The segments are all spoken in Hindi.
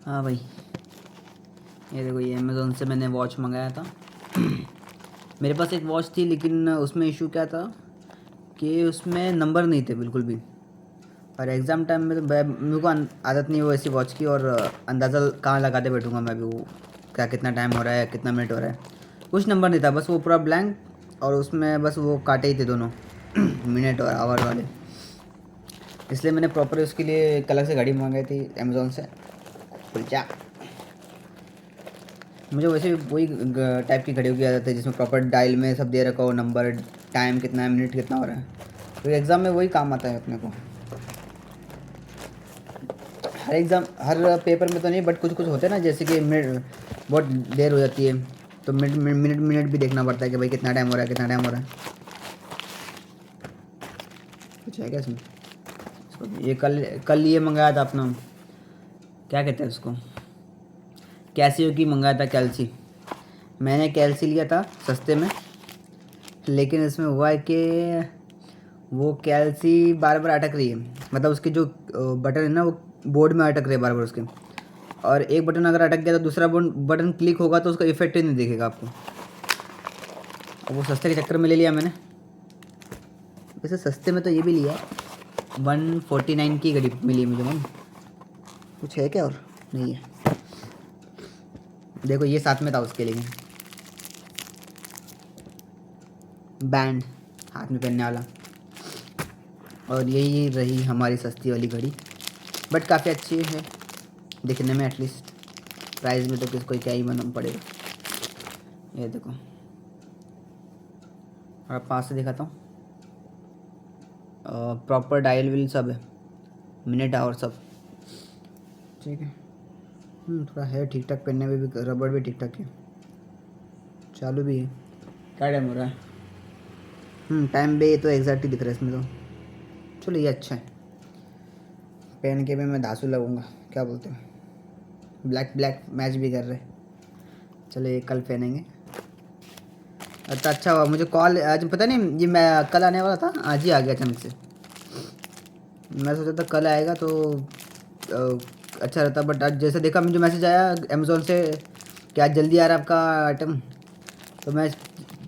हाँ भाई, ये देखो, ये अमेज़ोन से मैंने वॉच मंगाया था। मेरे पास एक वॉच थी, लेकिन उसमें इशू क्या था कि उसमें नंबर नहीं थे बिल्कुल भी। और एग्ज़ाम टाइम में तो मेरे को आदत नहीं है वो ऐसी वॉच की, और अंदाज़ा कहाँ लगाते बैठूंगा मैं भी, वो क्या कितना टाइम हो रहा है, कितना मिनट हो रहा है। कुछ नंबर नहीं था, बस वो पूरा ब्लैंक, और उसमें बस वो काटे ही थे दोनों मिनट और आवर वाले। इसलिए मैंने प्रॉपर उसके लिए एक अलग से घड़ी मंगाई थी अमेज़ोन से। कुलचा, मुझे वैसे भी वही टाइप की घड़ियों की आदत है जिसमें प्रॉपर डायल में सब दे रखा हो, नंबर, टाइम कितना है, मिनट कितना हो रहा है। तो एग्ज़ाम में वही काम आता है अपने को। हर एग्ज़ाम, हर पेपर में तो नहीं, बट कुछ कुछ होते हैं ना, जैसे कि मिनट बहुत देर हो जाती है, तो मिनट मिनट मिनट भी देखना पड़ता है कि भाई कितना टाइम हो रहा है, कितना टाइम हो रहा है। कुछ है क्या इसमें? ये कल कल ये मंगाया था अपना, क्या कहते हैं उसको, कैसियो की मंगाया था, कैल्सी। मैंने कैल्सी लिया था सस्ते में, लेकिन इसमें हुआ है कि वो कैल्सी बार बार अटक रही है। मतलब उसके जो बटन है ना, वो बोर्ड में अटक रहे हैं बार बार उसके। और एक बटन अगर अटक गया तो दूसरा बटन क्लिक होगा तो उसका इफेक्ट ही नहीं दिखेगा आपको। और वो सस्ते के चक्कर में ले लिया मैंने। वैसे सस्ते में तो ये भी लिया, 149 की घड़ी मिली मुझे मन। कुछ है क्या और? नहीं है। देखो ये साथ में था उसके, लेकिन बैंड हाथ में पहनने वाला। और यही रही हमारी सस्ती वाली घड़ी, बट काफ़ी अच्छी है दिखने में एटलीस्ट। प्राइस में तो किसको क्या ही मालूम पड़ेगा। ये देखो, और पास से दिखाता हूँ, प्रॉपर डायल व्हील सब है, मिनट आवर सब ठीक है। थोड़ा है ठीक ठाक, पहनने में भी रबड़ भी ठीक ठाक है, चालू भी है। क्या टाइम हो रहा है? टाइम भी तो एग्जैक्ट ही दिख रहा है इसमें तो। चलो ये अच्छा है, पहन के भी मैं धांसू लगूंगा, क्या बोलते हो? ब्लैक ब्लैक मैच भी कर रहे। चलो ये कल पहनेंगे। अच्छा हुआ मुझे कॉल आज, पता नहीं ये मैं कल आने वाला था, आज ही आ गया अचानक से। मैं सोचा था कल आएगा तो अच्छा रहता, बट आज जैसे देखा मुझे मैसेज आया अमेज़ोन से कि आज जल्दी आ रहा है आपका आइटम। तो मैं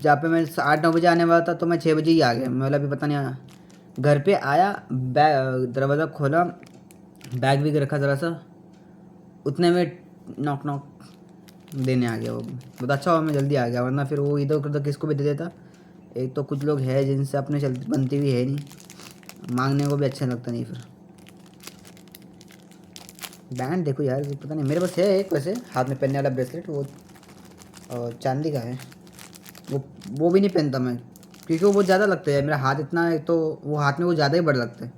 जहाँ पे मैं 8-9 बजे आने वाला था, तो मैं 6 बजे ही आ गया। मैं बोला अभी पता नहीं घर पे आया, बैग दरवाज़ा खोला, बैग भी रखा ज़रा सा, उतने में नॉक नॉक देने आ गया वो। बहुत अच्छा हुआ मैं जल्दी आ गया, वरना फिर वो इधर उधर किसको भी दे देता। एक तो कुछ लोग हैं जिनसे अपने चलती बनती भी है नहीं, मांगने को भी अच्छा लगता नहीं फिर। बैंड देखो यार, पता नहीं मेरे पास है एक वैसे हाथ में पहनने वाला ब्रेसलेट, वो चांदी का है। वो भी नहीं पहनता मैं, क्योंकि वो बहुत ज़्यादा लगता है, मेरा हाथ इतना है तो वो हाथ में वो ज़्यादा ही बड़ा लगता है।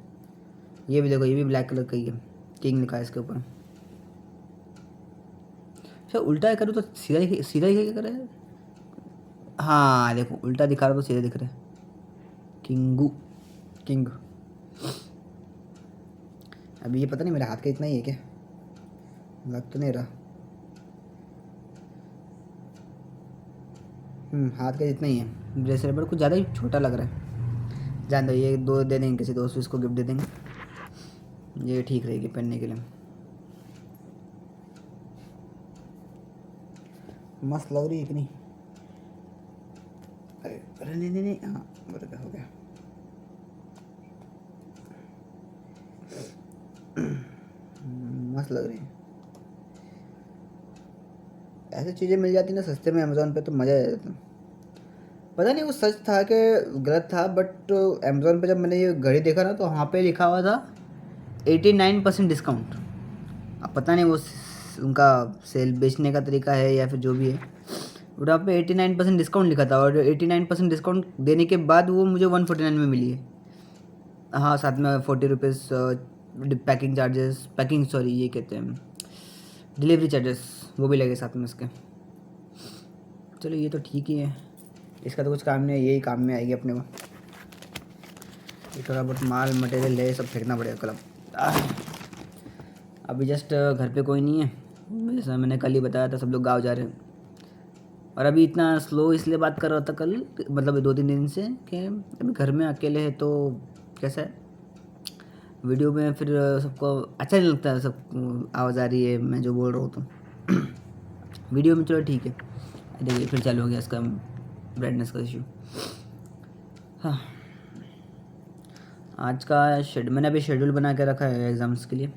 ये भी देखो, ये भी ब्लैक कलर का ही है, किंग लिखा है इसके ऊपर। अच्छा उल्टा है करूँ तो सीधा ही, सीधा ही क्या करे? हाँ देखो, उल्टा दिखा रहा तो सीधा दिख रहा है, किंगू, किंग। अभी ये पता नहीं मेरे हाथ का इतना ही है क्या, लग तो नहीं रहा। हाथ का जितना ही है ब्रेसलेट, पर कुछ ज़्यादा ही छोटा लग रहा है। जान दो, ये दो दे देंगे किसी दोस्त, इसको गिफ्ट दे देंगे, ये ठीक रहेगी पहनने के लिए। मस्त लग रही है कि नहीं? अरे अरे नहीं नहीं नहीं, हाँ बराबर हो गया। मस्त लग रही है। ऐसी चीज़ें मिल जाती ना सस्ते में अमेज़ोन पे तो मज़ा आ जाता। पता नहीं वो सच था कि गलत था, बट अमेज़ोन पे जब मैंने ये घड़ी देखा ना, तो वहाँ पे लिखा हुआ था 89% डिस्काउंट। अब पता नहीं वो उनका सेल बेचने का तरीका है या फिर जो भी है, बट वहाँ पे 89% डिस्काउंट लिखा था, और 89% डिस्काउंट देने के बाद वो मुझे 149 में मिली है। हाँ साथ में 40 rupees packing charges, packing sorry ये कहते हैं डिलीवरी चार्जेस, वो भी लगे साथ में उसके। चलो ये तो ठीक ही है, इसका तो कुछ काम नहीं है, यही काम में आएगी अपने को। ये थोड़ा बहुत माल मटेरियल है, सब फेंकना पड़ेगा कल। अभी जस्ट घर पे कोई नहीं है, जैसा मैंने कल ही बताया था, सब लोग गाँव जा रहे हैं। और अभी इतना स्लो इसलिए बात कर रहा था कल, मतलब 2-3 दिन से, कि अभी घर में अकेले है तो कैसा है, वीडियो में फिर सबको अच्छा नहीं लगता, सब आवाज़ आ रही है मैं जो बोल रहा हूँ तो वीडियो में चलो ठीक है। देखिए फिर चालू हो गया इसका ब्राइटनेस का इशू। हाँ, आज का मैंने अभी शेड्यूल बना के रखा है एग्ज़ाम्स के लिए।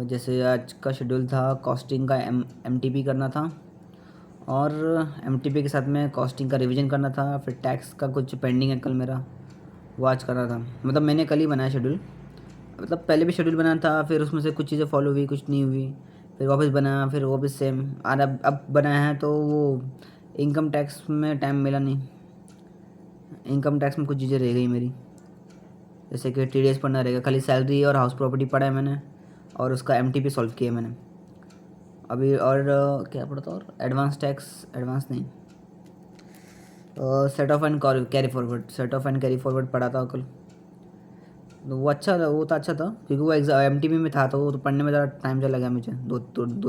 जैसे आज का शेड्यूल था, कॉस्टिंग का एमटीपी करना था, और एमटीपी के साथ में कॉस्टिंग का रिवीजन करना था, फिर टैक्स का कुछ पेंडिंग है कल मेरा, वो आज करना था। मतलब मैंने कल ही बनाया शेड्यूल, मतलब पहले भी शेड्यूल बनाया था, फिर उसमें से कुछ चीज़ें फॉलो हुई, कुछ नहीं हुई, फिर वापस बनाया, फिर वापस सेम। और अब बनाया है तो वो इनकम टैक्स में टाइम मिला नहीं, इनकम टैक्स में कुछ चीज़ें रह गई मेरी, जैसे कि टीडीएस पढ़ना रहेगा। खाली सैलरी और हाउस प्रॉपर्टी पढ़ा है मैंने, और उसका एमटीपी सॉल्व किया है मैंने अभी। और क्या पढ़ा था, और एडवांस टैक्स, एडवांस नहीं, set of and carry forward, set of and carry forward पढ़ा था कल। तो वो अच्छा था, वो तो अच्छा था क्योंकि वो एग्जाम एमटीपी में था, तो वो तो पढ़ने में ज़्यादा टाइम चला गया मुझे, दो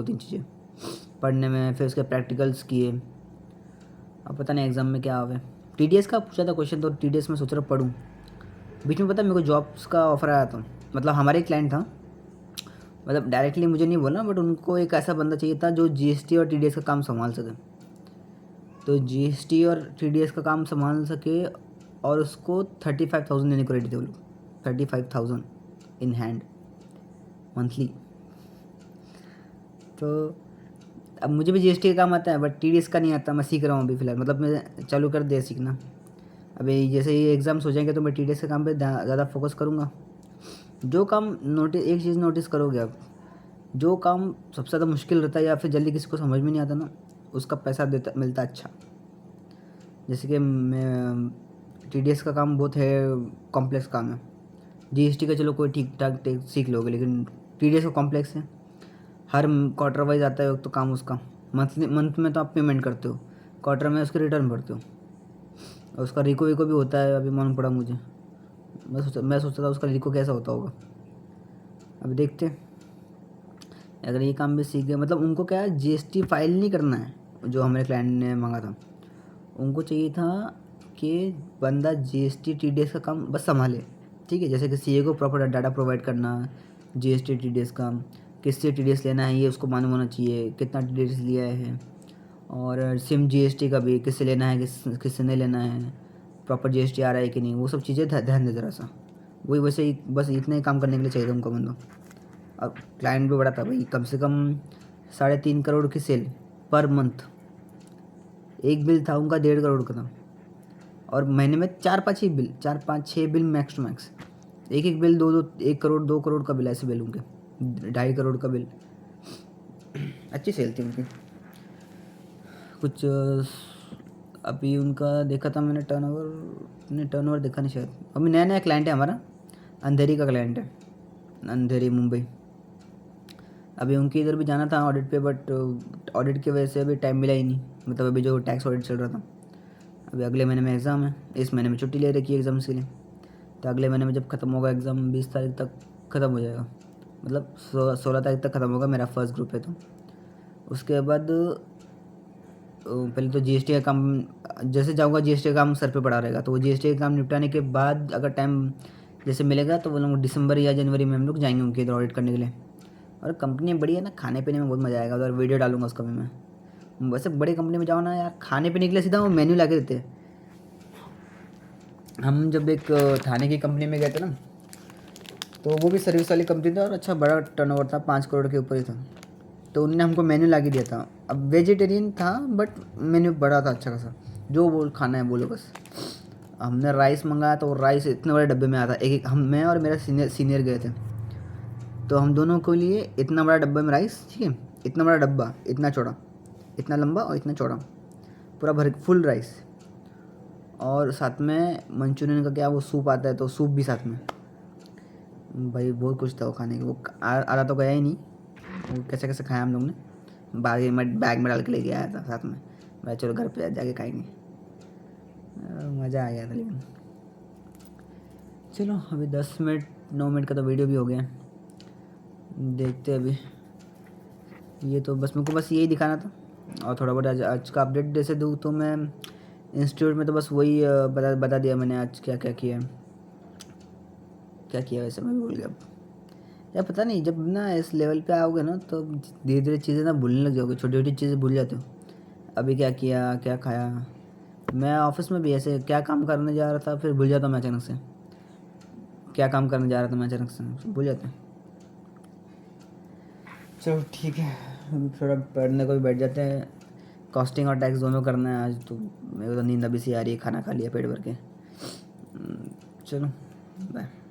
तीन चीज़ें पढ़ने में, फिर उसके प्रैक्टिकल्स किए। अब पता नहीं एग्ज़ाम में क्या आवे। टीडीएस का पूछा था क्वेश्चन, तो टीडीएस में सोच रहा पढ़ूँ। बीच में पता है मेरे को जॉब्स का ऑफर आया था, मतलब हमारे क्लाइंट था, मतलब डायरेक्टली मुझे नहीं बोला, बट उनको एक ऐसा बंदा चाहिए था जो जीएसटी और टीडीएस का काम संभाल सके। तो जीएसटी और टीडीएस का काम संभाल सके, और उसको 35,000 देने को रेडी थे वो लोग, 35,000 इन हैंड मंथली। तो अब मुझे भी जीएसटी का काम आता है, बट टीडीएस का नहीं आता, मैं सीख रहा हूँ अभी फ़िलहाल, मतलब मैं चालू कर दिया सीखना। अभी जैसे ये एग्ज़ाम्स हो जाएंगे तो मैं टीडीएस के काम पे ज़्यादा फोकस करूँगा। जो काम एक चीज़ नोटिस करोगे आप, जो काम सबसे ज़्यादा मुश्किल रहता है या फिर जल्दी किसी को समझ में नहीं आता ना, उसका पैसा देता मिलता अच्छा। जैसे कि मैं टीडीएस का काम बहुत है, कॉम्प्लेक्स काम है। जीएसटी का चलो कोई ठीक ठाक सीख लोगे, लेकिन टीडीएस का कॉम्प्लेक्स है, हर क्वार्टर वाइज आता है तो काम उसका। मंथ में तो आप पेमेंट करते हो, क्वार्टर में उसके रिटर्न भरते हो, और उसका रिको विको भी होता है। अभी मालूम पड़ा मुझे, मैं सोचता था उसका रिको कैसा होता होगा। अभी देखते हैं, अगर ये काम भी सीख गए, मतलब उनको क्या है, जीएसटी फाइल नहीं करना है, जो हमारे क्लाइंट ने मांगा था। उनको चाहिए था कि बंदा जीएसटी टीडीएस का काम बस संभाले, ठीक है। जैसे कि सीए को प्रॉपर डाटा प्रोवाइड करना, जीएसटी टीडीएस का, किससे टीडीएस लेना है ये उसको मालूम होना चाहिए, कितना टीडीएस लिया है, और सिम जीएसटी का भी किससे लेना है, किससे नहीं लेना है, प्रॉपर जीएसटी आ रहा है कि नहीं, वो सब चीज़ें ध्यान दे ज़रा सा। वही वैसे ही बस इतने ही काम करने के लिए चाहिए था उनको बंदा। अब क्लाइंट भी बड़ा था भाई, कम से कम 3.5 करोड़ की सेल पर मंथ। एक बिल था उनका 1.5 करोड़ का था, और महीने में 4-5 ही बिल, 4-5-6 बिल मैक्स टू मैक्स। एक बिल 1 करोड़ 2 करोड़ का बिल, ऐसे बिल उनके 2.5 करोड़ का बिल। अच्छी सेल थी उनकी। कुछ अभी उनका देखा था मैंने टर्नओवर देखा नहीं शायद। अभी नया नया क्लाइंट है हमारा, अंधेरी का क्लाइंट है, अंधेरी मुंबई। अभी उनके इधर भी जाना था ऑडिट पे, बट ऑडिट की वजह से अभी टाइम मिला ही नहीं। मतलब अभी जो टैक्स ऑडिट चल रहा था, अभी अगले महीने में एग्ज़ाम है, इस महीने में छुट्टी ले रखी है एग्ज़ाम्स के लिए। तो अगले महीने में जब ख़त्म होगा एग्ज़ाम, 20 तारीख तक ख़त्म हो जाएगा, मतलब 16 तारीख तक ख़त्म होगा, मेरा फर्स्ट ग्रुप है। तो उसके बाद पहले तो जीएसटी का काम, जैसे जाऊँगा जीएसटी का काम सर पे पड़ा रहेगा, तो वो जीएसटी का काम निपटाने के बाद अगर टाइम जैसे मिलेगा, तो वो लोग दिसंबर या जनवरी में हम लोग जाएंगे उनके इधर ऑडिट करने के लिए। और कंपनी बड़ी है ना, खाने पीने में बहुत मज़ा आएगा, उधर वीडियो डालूंगा उसका भी मैं। वैसे बड़ी कंपनी में जाओ ना यार, खाने पीने के लिए सीधा वो मेन्यू ला के देते हैं। हम जब एक थाने की कंपनी में गए थे ना, तो वो भी सर्विस वाली कंपनी थी, और अच्छा बड़ा टर्नओवर था, 5 करोड़ के ऊपर ही था। तो उन्होंने हमको मेन्यू ला के दिया था। अब वेजिटेरियन था, बट मेन्यू बड़ा था अच्छा खासा, जो वो खाना है बोलो बस। हमने राइस मंगाया, तो राइस इतने बड़े डब्बे में आया था। एक हम, मैं और मेरा सीनियर गए थे, तो हम दोनों के लिए इतना बड़ा डब्बा में राइस, ठीक है, इतना बड़ा डब्बा, इतना चौड़ा, इतना लंबा और इतना चौड़ा, पूरा भर फुल राइस। और साथ में मंचूरियन का क्या वो सूप आता है, तो सूप भी साथ में। भाई बहुत कुछ था वो खाने के, वो आधा तो गया ही नहीं, वो कैसे कैसे खाया हम लोग ने। बैग में डाल के लेके आया था साथ में, भाई चलो घर पे जाके खाएंगे। मज़ा आ गया था। लेकिन चलो अभी 10 मिनट 9 मिनट का तो वीडियो भी हो गया, देखते अभी। ये तो बस मेरे को बस यही दिखाना था, और थोड़ा बहुत आज का अपडेट जैसे दूँ तो मैं इंस्टीट्यूट में तो बस वही बता दिया मैंने आज क्या क्या किया है। क्या किया वैसे मैं भी भूल गया अब। यार पता नहीं, जब ना इस लेवल पे आओगे ना तो धीरे धीरे चीज़ें ना भूलने लग जाओगे, छोटी छोटी चीज़ें भूल जाते हो। अभी क्या किया, क्या खाया। मैं ऑफिस में भी ऐसे क्या काम करने जा रहा था फिर भूल जाता हूँ मैं अचानक से, क्या काम करने जा रहा था मैं अचानक से भूल जाता हूँ। चलो ठीक है, अभी थोड़ा पढ़ने को भी बैठ जाते हैं। कॉस्टिंग और टैक्स दोनों करना है आज तो। मेरे को तो नींद अभी से आ रही है, खाना खा लिया पेट भर के। चलो बाय।